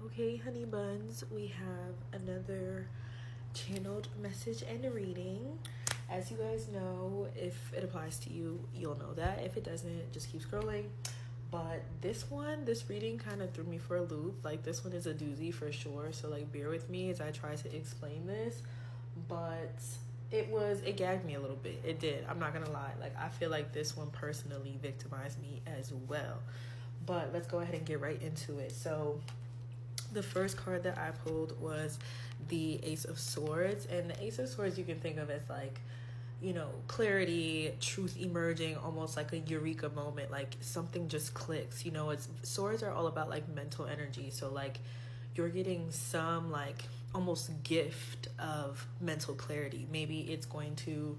Okay, honey buns, we have another channeled message and a reading. As you guys know, if it applies to you, you'll know that. If it doesn't, just keep scrolling. But this reading kind of threw me for a loop. Like, this one is a doozy for sure. So, like, bear with me as I try to explain this. But it gagged me a little bit. It did. I'm not gonna lie. Like, I feel like this one personally victimized me as well. But let's go ahead and get right into it. So, the first card that I pulled was the Ace of Swords. And the Ace of Swords you can think of as like, clarity, truth emerging, almost like a eureka moment, like something just clicks. It's swords are all about like mental energy. So like you're getting some like almost gift of mental clarity. Maybe it's going to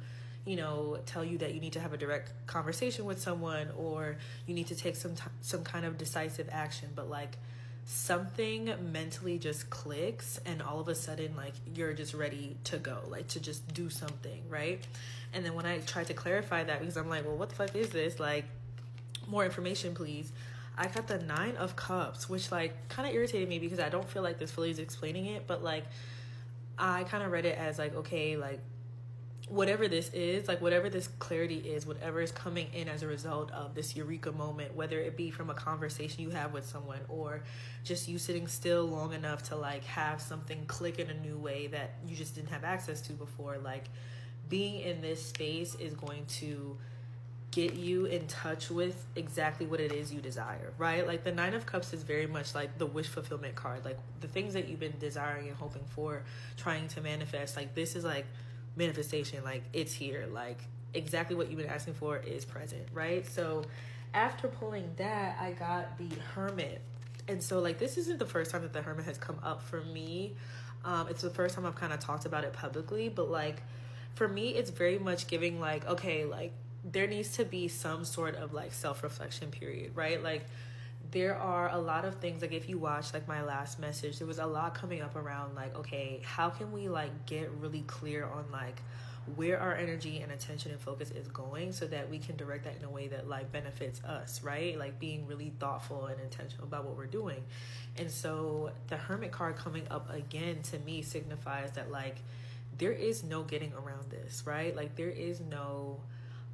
tell you that you need to have a direct conversation with someone, or you need to take some kind of decisive action. But like something mentally just clicks, and all of a sudden like you're just ready to go, like to just do something, right? And then when I tried to clarify that, because I'm like, well, what the fuck is this? Like, more information, please. I got the 9 of Cups, which like kind of irritated me because I don't feel like this fully is explaining it, but like I kind of read it as like, okay, like whatever this is, like whatever this clarity is, whatever is coming in as a result of this eureka moment, whether it be from a conversation you have with someone or just you sitting still long enough to like have something click in a new way that you just didn't have access to before, like being in this space is going to get you in touch with exactly what it is you desire, right? Like the 9 of Cups is very much like the wish fulfillment card, like the things that you've been desiring and hoping for, trying to manifest. Like this is like manifestation, like it's here, like exactly what you've been asking for is present, right? So after pulling that, I got the Hermit. And so like this isn't the first time that the Hermit has come up for me. It's the first time I've kind of talked about it publicly, but like for me it's very much giving like, okay, like there needs to be some sort of like self-reflection period, right? Like there are a lot of things, like if you watch like my last message, there was a lot coming up around like, okay, how can we like get really clear on like where our energy and attention and focus is going so that we can direct that in a way that like benefits us, right? Like being really thoughtful and intentional about what we're doing. And so the Hermit card coming up again to me signifies that like there is no getting around this, right? Like there is no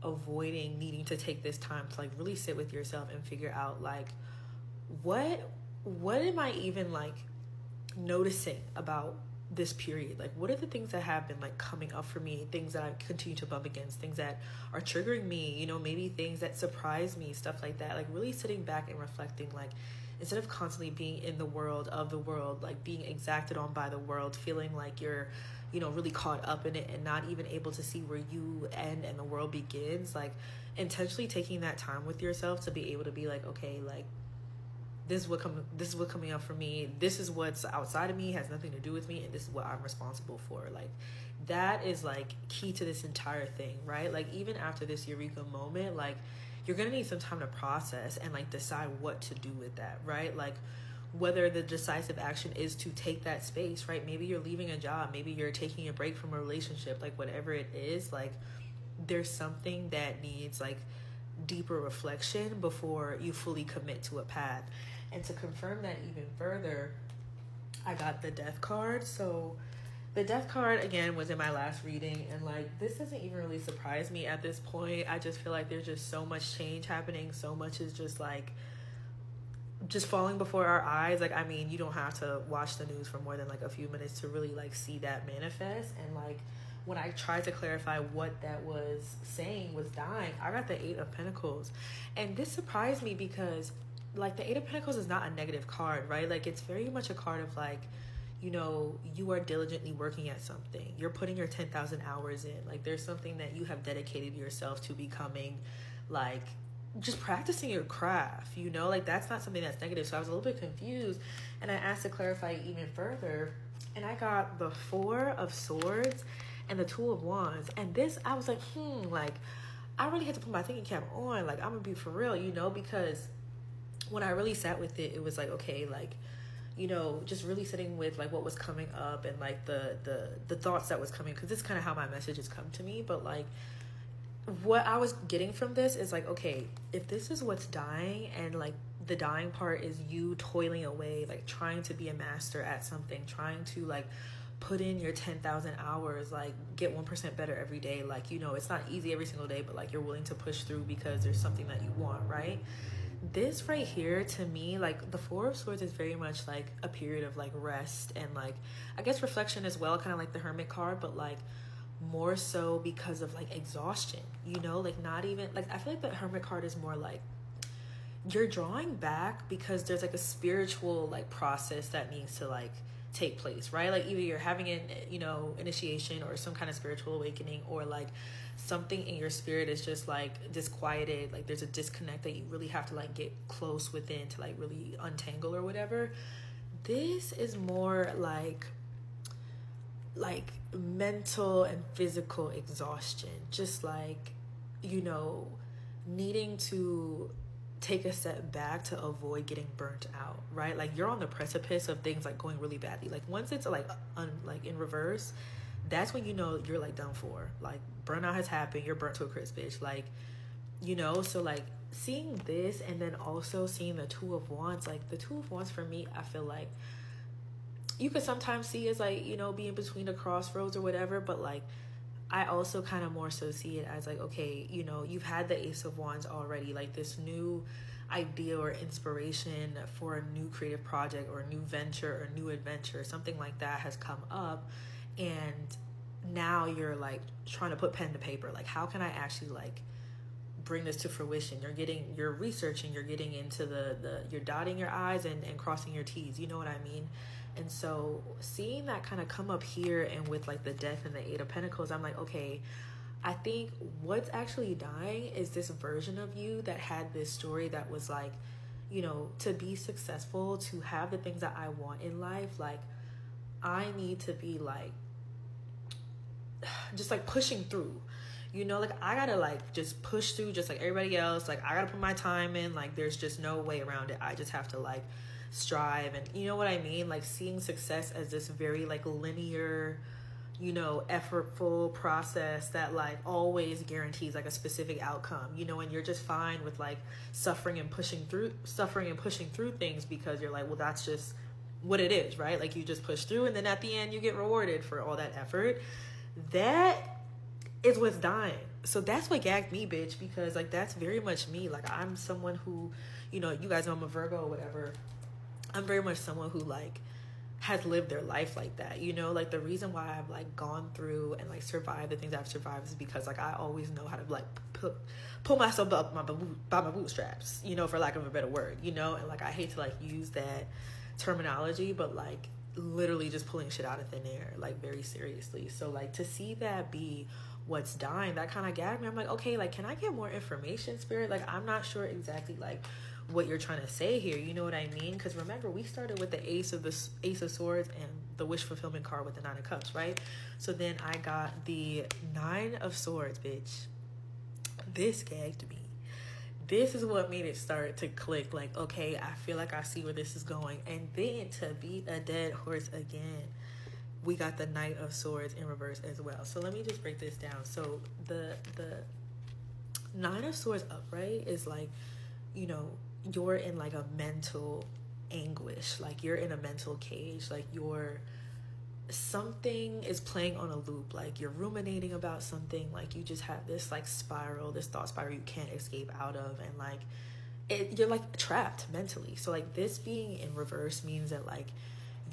avoiding needing to take this time to like really sit with yourself and figure out like what am I even like noticing about this period? Like what are the things that have been like coming up for me, things that I continue to bump against, things that are triggering me, maybe things that surprise me, stuff like that. Like really sitting back and reflecting, like instead of constantly being in the world of the world, like being exacted on by the world, feeling like you're really caught up in it and not even able to see where you end and the world begins. Like intentionally taking that time with yourself to be able to be like, okay, like this is what coming up for me. This is what's outside of me, has nothing to do with me, and this is what I'm responsible for. Like that is like key to this entire thing, right? Like even after this eureka moment, like you're gonna need some time to process and like decide what to do with that, right? Like whether the decisive action is to take that space, right? Maybe you're leaving a job, maybe you're taking a break from a relationship, like whatever it is, like there's something that needs like deeper reflection before you fully commit to a path. And to confirm that even further, I got the Death card. So the Death card again was in my last reading, and like this doesn't even really surprise me at this point. I just feel like there's just so much change happening, so much is just like just falling before our eyes. Like I mean, you don't have to watch the news for more than like a few minutes to really like see that manifest. And like when I tried to clarify what that was saying was dying, I got the 8 of Pentacles. And this surprised me because like the 8 of Pentacles is not a negative card, right? Like it's very much a card of like, you are diligently working at something. You're putting your 10,000 hours in. Like there's something that you have dedicated yourself to becoming, like just practicing your craft, like that's not something that's negative. So I was a little bit confused, and I asked to clarify even further, and I got the 4 of Swords and the 2 of Wands. And this, I was like, like I really had to put my thinking cap on. Like I'm gonna be for real, because when I really sat with it, it was like, okay, like just really sitting with like what was coming up and like the thoughts that was coming, because this is kind of how my messages come to me. But like what I was getting from this is like, okay, if this is what's dying and like the dying part is you toiling away, like trying to be a master at something, trying to like put in your 10,000 hours, like get 1% better every day. Like, you know, it's not easy every single day, but like you're willing to push through because there's something that you want, right? This right here, to me, like the Four of Swords is very much like a period of like rest and like, I guess, reflection as well, kind of like the Hermit card, but like more so because of like exhaustion, you know, like not even like, I feel like the Hermit card is more like you're drawing back because there's like a spiritual like process that needs to like take place, right? Like either you're having an, you know, initiation or some kind of spiritual awakening, or like something in your spirit is just like disquieted, like there's a disconnect that you really have to like get close within to like really untangle or whatever. This is more like mental and physical exhaustion, just like, you know, needing to take a step back to avoid getting burnt out, right? Like you're on the precipice of things like going really badly. Like once it's like like in reverse, that's when you know you're like done for. Like burnout has happened, you're burnt to a crisp, bitch. Like, you know, so like seeing this and then also seeing the Two of Wands, like the Two of Wands for me, I feel like you could sometimes see as like, you know, being between a crossroads or whatever, but like I also kind of more so see it as like, okay, you know, you've had the Ace of Wands already, like this new idea or inspiration for a new creative project or a new venture or new adventure, something like that has come up, and now you're like trying to put pen to paper, like how can I actually like bring this to fruition? You're researching, you're getting into you're dotting your I's and crossing your T's, you know what I mean? And so seeing that kind of come up here and with like the Death and the Eight of Pentacles, I'm like, okay, I think what's actually dying is this version of you that had this story that was like, you know, to be successful, to have the things that I want in life, like I need to be like just like pushing through, you know, like I gotta like just push through just like everybody else. Like I gotta put my time in, like there's just no way around it. I just have to like strive, and you know what I mean, like seeing success as this very like linear, you know, effortful process that like always guarantees like a specific outcome, you know, and you're just fine with like suffering and pushing through things because you're like, well, that's just what it is, right? Like you just push through and then at the end you get rewarded for all that effort. That is what's dying. So that's what gagged me, bitch, because like that's very much me. Like I'm someone who, you know, you guys know I'm a Virgo or whatever. I'm very much someone who like has lived their life like that, you know, like the reason why I've like gone through and like survived the things I've survived is because like I always know how to like pull myself up by my bootstraps, you know, for lack of a better word, you know, and like I hate to like use that terminology, but like literally just pulling shit out of thin air, like very seriously. So like to see that be what's dying, that kind of gagged me. I'm like, okay, like can I get more information, Spirit? Like I'm not sure exactly like what you're trying to say here, you know what I mean? Because remember, we started with the Ace of Swords and the wish fulfillment card with the Nine of Cups, right? So then I got the Nine of Swords, bitch. This gagged me. This is what made it start to click, like, okay, I feel like I see where this is going. And then to beat a dead horse again, we got the Knight of Swords in reverse as well. So let me just break this down. So the Nine of Swords upright is like, you know, you're in like a mental anguish, like you're in a mental cage, like something is playing on a loop, like you're ruminating about something, like you just have this like spiral, this thought spiral you can't escape out of, and like you're like trapped mentally. So like this being in reverse means that like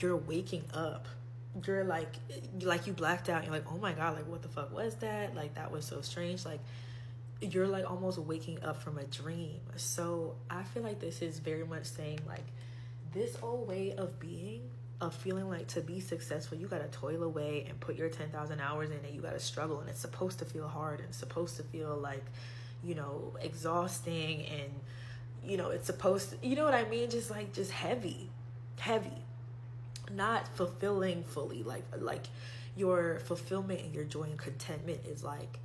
you're waking up, you're like you blacked out, you're like, oh my god, like what the fuck was that, like that was so strange, like you're like almost waking up from a dream. So I feel like this is very much saying like this old way of being, of feeling like to be successful you gotta toil away and put your 10,000 hours in, and you gotta struggle, and it's supposed to feel hard and it's supposed to feel like, you know, exhausting, and you know it's supposed to, you know what I mean, just heavy, not fulfilling fully, like your fulfillment and your joy and contentment is like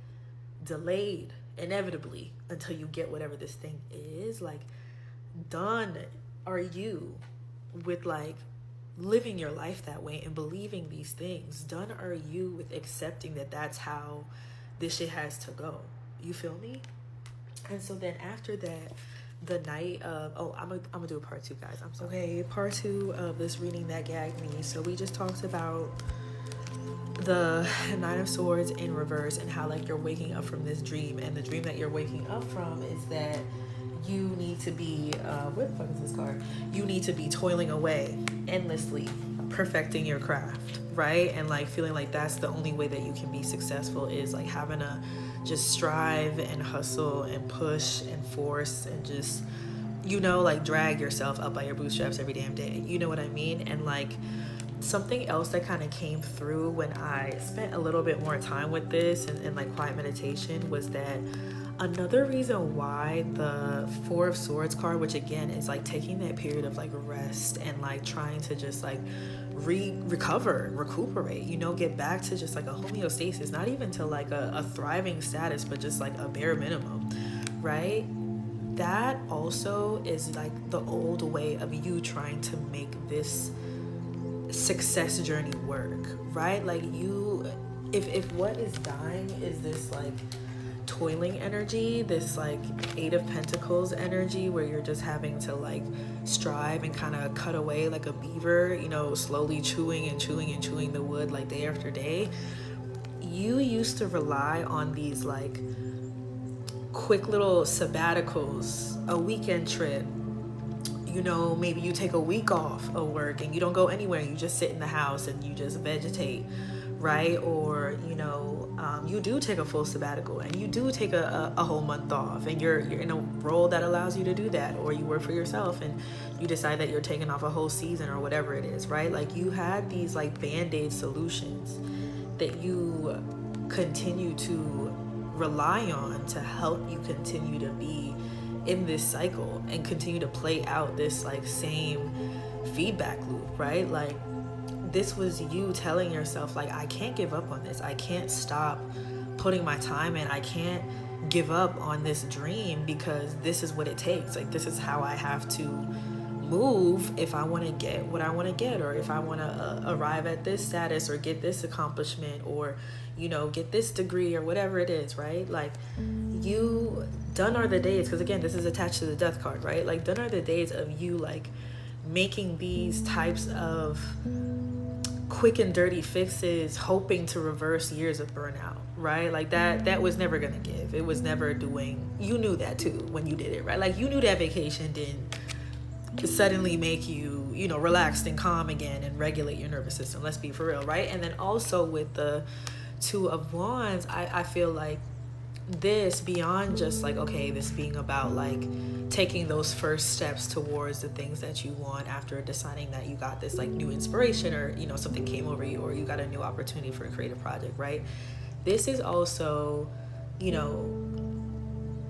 delayed inevitably until you get whatever this thing is. Like done are you with like living your life that way and believing these things. Done are you with accepting that that's how this shit has to go. You feel me? And so then after that, the night of, I'm gonna do a part 2, guys. I'm sorry. Okay, part 2 of this reading that gagged me. So we just talked about the Nine of Swords in reverse and how like you're waking up from this dream, and the dream that you're waking up from is that you need to be where the fuck is this card? You need to be toiling away endlessly, perfecting your craft, right? And like feeling like that's the only way that you can be successful, is like having to just strive and hustle and push and force and just, you know, like drag yourself up by your bootstraps every damn day. You know what I mean? And like something else that kind of came through when I spent a little bit more time with this and like quiet meditation was that another reason why the Four of Swords card, which again is like taking that period of like rest and like trying to just like recuperate, you know, get back to just like a homeostasis, not even to like a thriving status, but just like a bare minimum, right? That also is like the old way of you trying to make this success journey work, right? Like you, if what is dying is this like toiling energy, this like Eight of Pentacles energy, where you're just having to like strive and kind of cut away like a beaver, you know, slowly chewing and chewing and chewing the wood like day after day. You used to rely on these like quick little sabbaticals, a weekend trip, you know, maybe you take a week off of work and you don't go anywhere, you just sit in the house and you just vegetate, right? Or, you know, you do take a full sabbatical and you do take a whole month off, and you're in a role that allows you to do that, or you work for yourself and you decide that you're taking off a whole season or whatever it is, right? Like you had these like band-aid solutions that you continue to rely on to help you continue to be in this cycle and continue to play out this like same feedback loop, right? Like this was you telling yourself like, I can't give up on this, I can't stop putting my time in, I can't give up on this dream, because this is what it takes. Like this is how I have to move if I want to get what I want to get, or if I want to arrive at this status or get this accomplishment, or, you know, get this degree or whatever it is, right? Like you, done are the days, because again this is attached to the Death card, right? Like done are the days of you like making these types of quick and dirty fixes hoping to reverse years of burnout, right? Like that was never gonna give. It was never doing, you knew that too when you did it, right? Like you knew that vacation didn't suddenly make you, you know, relaxed and calm again and regulate your nervous system. Let's be for real, right? And then also with the Two of Wands, I feel like this, beyond just like, okay, this being about like taking those first steps towards the things that you want after deciding that you got this like new inspiration, or, you know, something came over you, or you got a new opportunity for a creative project, right? This is also, you know,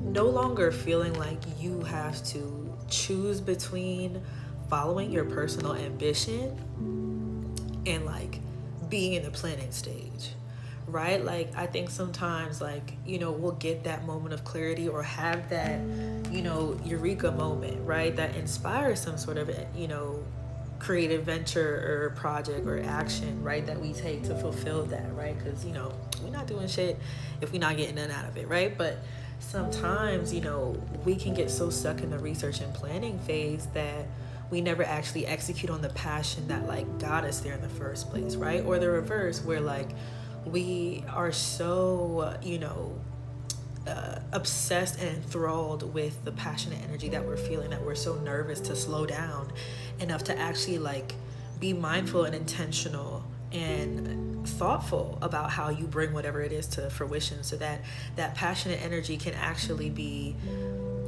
no longer feeling like you have to choose between following your personal ambition and like being in the planning stage, right? Like I think sometimes, like, you know, we'll get that moment of clarity or have that, you know, eureka moment, right, that inspires some sort of, you know, creative venture or project or action, right, that we take to fulfill that, right? Because, you know, we're not doing shit if we're not getting none out of it, right? But sometimes, you know, we can get so stuck in the research and planning phase that we never actually execute on the passion that like got us there in the first place, right? Or the reverse, where like we are so, you know, obsessed and enthralled with the passionate energy that we're feeling, that we're so nervous to slow down enough to actually like be mindful and intentional and thoughtful about how you bring whatever it is to fruition, so that that passionate energy can actually be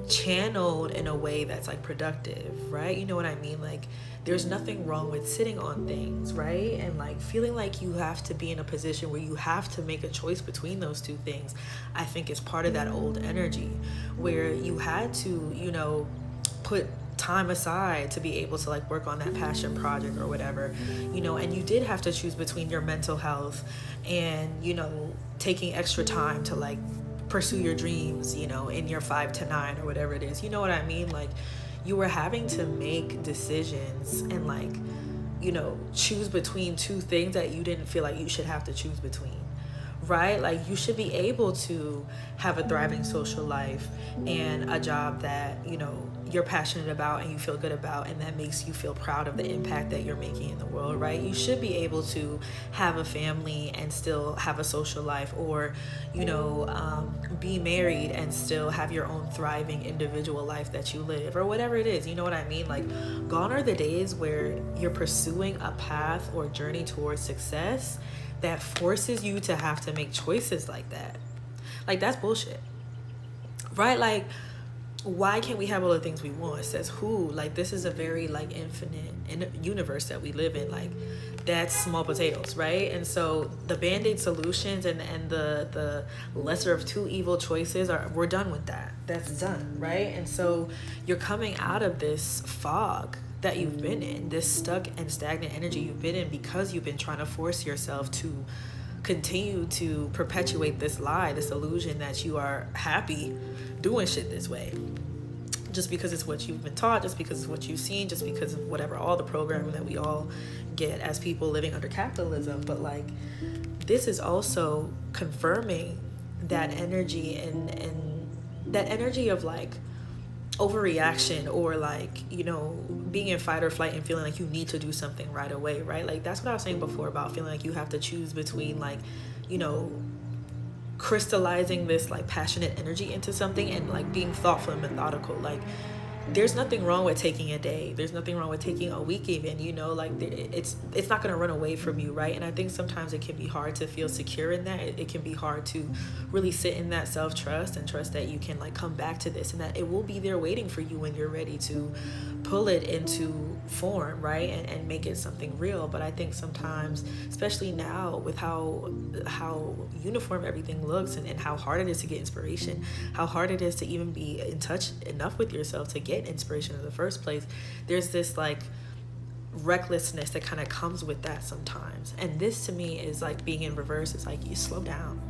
channeled in a way that's like productive, right? You know what I mean? Like there's nothing wrong with sitting on things, right? And like feeling like you have to be in a position where you have to make a choice between those two things, I think is part of that old energy where you had to, you know, put time aside to be able to like work on that passion project or whatever, you know, and you did have to choose between your mental health and, you know, taking extra time to like pursue your dreams, you know, in your 5 to 9 or whatever it is. You know what I mean? Like you were having to make decisions and like, you know, choose between two things that you didn't feel like you should have to choose between, right? Like, you should be able to have a thriving social life and a job that, you know, you're passionate about and you feel good about, and that makes you feel proud of the impact that you're making in the world, right? You should be able to have a family and still have a social life, or, you know, be married and still have your own thriving individual life that you live, or whatever it is. You know what I mean? Like, gone are the days where you're pursuing a path or journey towards success that forces you to have to make choices like that. Like, that's bullshit, right? Like, why can't we have all the things we want? Says who? Like, this is a very like infinite universe that we live in. Like, that's small potatoes, right? And so the band-aid solutions and the lesser of two evil choices we're done with that. That's done, right? And so you're coming out of this fog that you've been in, this stuck and stagnant energy you've been in, because you've been trying to force yourself to continue to perpetuate this lie, this illusion that you are happy doing shit this way, just because it's what you've been taught, just because it's what you've seen, just because of whatever, all the programming that we all get as people living under capitalism. But like, this is also confirming that energy and that energy of like overreaction, or like, you know, being in fight or flight and feeling like you need to do something right away, right? Like, that's what I was saying before about feeling like you have to choose between, like, you know, crystallizing this like passionate energy into something and like being thoughtful and methodical. Like, there's nothing wrong with taking a day, there's nothing wrong with taking a week even, you know, like it's not going to run away from you, right? And I think sometimes it can be hard to feel secure in that. It can be hard to really sit in that self-trust and trust that you can like come back to this, and that it will be there waiting for you when you're ready to pull it into form, right? And make it something real. But I think sometimes, especially now with how uniform everything looks, and how hard it is to get inspiration, how hard it is to even be in touch enough with yourself to get inspiration in the first place, there's this like recklessness that kind of comes with that sometimes. And this to me is like being in reverse. It's like, you slow down,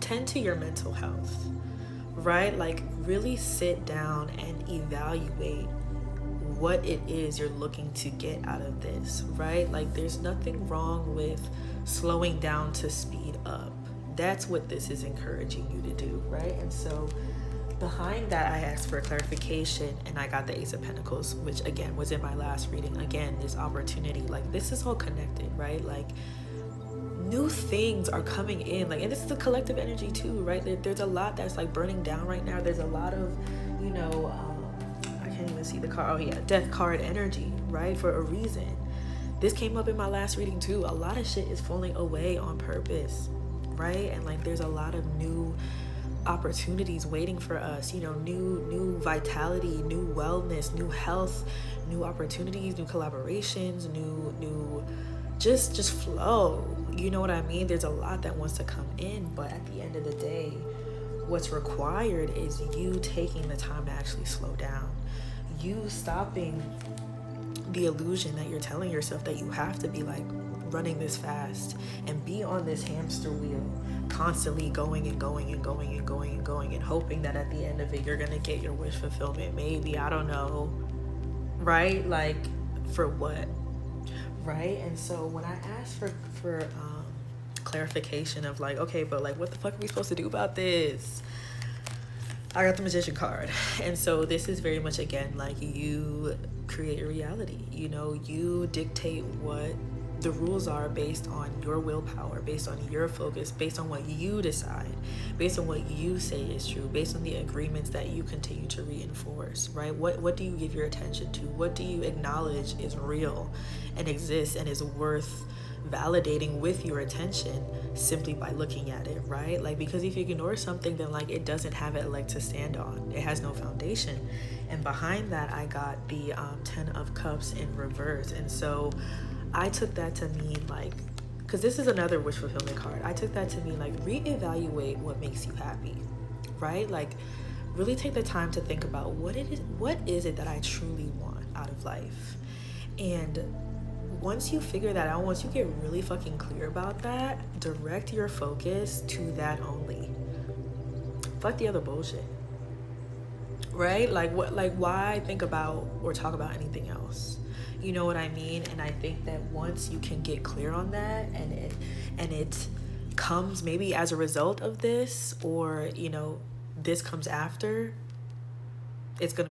tend to your mental health, right? Like, really sit down and evaluate what it is you're looking to get out of this, right? Like, there's nothing wrong with slowing down to speed up. That's what this is encouraging you to do, right? And so behind that, I asked for clarification, and I got the Ace of Pentacles, which again was in my last reading. Again, this opportunity, like, this is all connected, right? Like, new things are coming in, like, and this is the collective energy too, right? There's a lot that's like burning down right now. There's a lot of, you know, I can't even see the card. Oh yeah, Death card energy, right? For a reason. This came up in my last reading too. A lot of shit is falling away on purpose, right? And like, there's a lot of new opportunities waiting for us, you know, new vitality, new wellness, new health, new opportunities, new collaborations, new just flow. You know what I mean? There's a lot that wants to come in, but at the end of the day, what's required is you taking the time to actually slow down. You stopping the illusion that you're telling yourself that you have to be like running this fast and be on this hamster wheel, constantly going and going and going and going and going, and hoping that at the end of it you're gonna get your wish fulfillment. Maybe, I don't know, right? Like, for what? Right? And so when I asked for clarification of like, okay, but like, what the fuck are we supposed to do about this? I got the Magician card. And so this is very much, again, like, you create your reality. You know, you dictate what the rules are based on your willpower, based on your focus, based on what you decide, based on what you say is true, based on the agreements that you continue to reinforce, right? What do you give your attention to? What do you acknowledge is real and exists and is worth validating with your attention simply by looking at it, right? Like, because if you ignore something, then like, it doesn't have a leg to stand on. It has no foundation. And behind that, I got the 10 of Cups in reverse. And so I took that to mean like, because this is another wish fulfillment card, I took that to mean like, reevaluate what makes you happy, right? Like, really take the time to think about what is it that I truly want out of life. And once you figure that out, once you get really fucking clear about that, direct your focus to that only. Fuck the other bullshit, right? Like, what? Like, why think about or talk about anything else? You know what I mean? And I think that once you can get clear on that, and it comes maybe as a result of this, or you know, this comes after, it's gonna